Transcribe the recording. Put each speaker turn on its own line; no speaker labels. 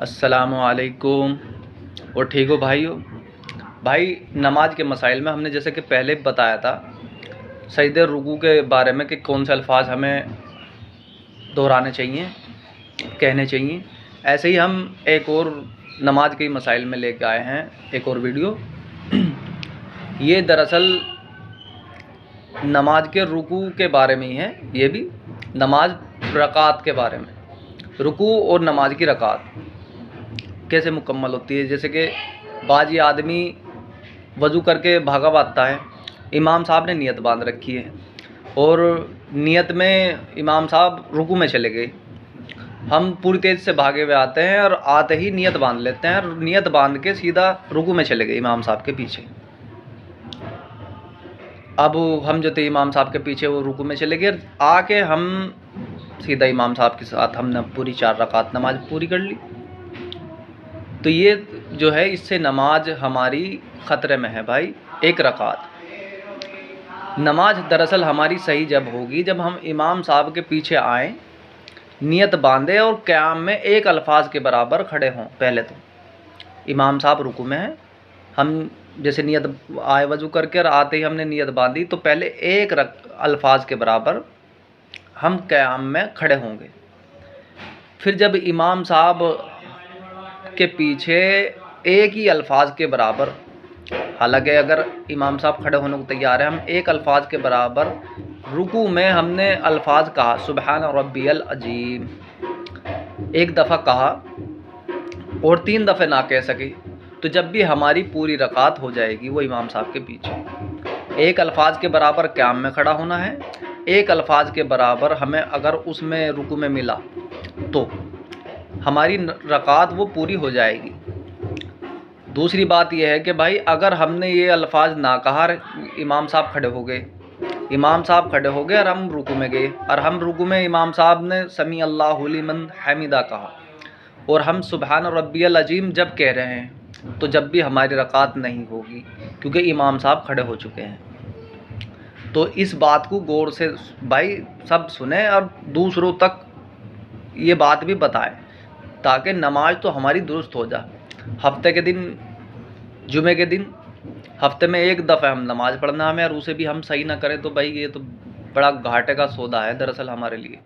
السلام علیکم اور ٹھیک ہو بھائیو؟ بھائی نماز کے مسائل میں ہم نے جیسے کہ پہلے بتایا تھا سجدے رکوع کے بارے میں کہ کون سے الفاظ ہمیں دہرانے چاہیے، کہنے چاہیے۔ ایسے ہی ہم ایک اور نماز کے مسائل میں لے کے آئے ہیں ایک اور ویڈیو۔ یہ دراصل نماز کے رکوع کے بارے میں ہی ہے، یہ بھی نماز رکعات کے بارے میں۔ رکوع اور نماز کی رکعات کیسے مکمل ہوتی ہے؟ جیسے کہ بعض آدمی وضو کر کے بھاگا آتا ہے، امام صاحب نے نیت باندھ رکھی ہے اور نیت میں امام صاحب رکوع میں چلے گئے، ہم پوری تیز سے بھاگے ہوئے آتے ہیں اور آتے ہی نیت باندھ لیتے ہیں اور نیت باندھ کے سیدھا رکوع میں چلے گئے امام صاحب کے پیچھے۔ اب ہم جو تھے امام صاحب کے پیچھے وہ رکوع میں چلے گئے، آ کے ہم سیدھا امام صاحب کے ساتھ ہم نے پوری 4 رکعت نماز پوری کر لی۔ تو یہ جو ہے اس سے نماز ہماری خطرے میں ہے بھائی۔ 1 رکعت نماز دراصل ہماری صحیح جب ہوگی جب ہم امام صاحب کے پیچھے آئیں، نیت باندھیں اور قیام میں 1 الفاظ کے برابر کھڑے ہوں۔ پہلے تو امام صاحب رکوع میں ہیں، ہم جیسے نیت آئے وضو کر کے اور آتے ہی ہم نے نیت باندھی تو پہلے 1 الفاظ کے برابر ہم قیام میں کھڑے ہوں گے۔ پھر جب امام صاحب کے پیچھے 1 ہی الفاظ کے برابر، حالانکہ اگر امام صاحب کھڑے ہونے کو تیار ہیں، ہم 1 الفاظ کے برابر رکوع میں ہم نے الفاظ کہا سبحان ربی العظیم 1 دفعہ کہا اور 3 دفعہ نہ کہہ سکے، تو جب بھی ہماری پوری رکعت ہو جائے گی وہ امام صاحب کے پیچھے 1 الفاظ کے برابر قیام میں کھڑا ہونا ہے، 1 الفاظ کے برابر ہمیں اگر اس میں رکوع میں ملا تو ہماری رکعت وہ پوری ہو جائے گی۔ دوسری بات یہ ہے کہ بھائی اگر ہم نے یہ الفاظ نہ کہا، امام صاحب کھڑے ہو گئے اور ہم رکوع میں گئے اور ہم رکوع میں امام صاحب نے سمیع اللہ لمن حمیدہ کہا اور ہم سبحان ربی العظیم جب کہہ رہے ہیں تو جب بھی ہماری رکعت نہیں ہوگی کیونکہ امام صاحب کھڑے ہو چکے ہیں۔ تو اس بات کو غور سے بھائی سب سنیں اور دوسروں تک یہ بات بھی بتائیں تاکہ نماز تو ہماری درست ہو جائے۔ ہفتے کے دن، جمعے کے دن ہفتے میں 1 دفعہ ہم نماز پڑھنا ہمیں، اور اسے بھی ہم صحیح نہ کریں تو بھائی یہ تو بڑا گھاٹے کا سودا ہے دراصل ہمارے لیے۔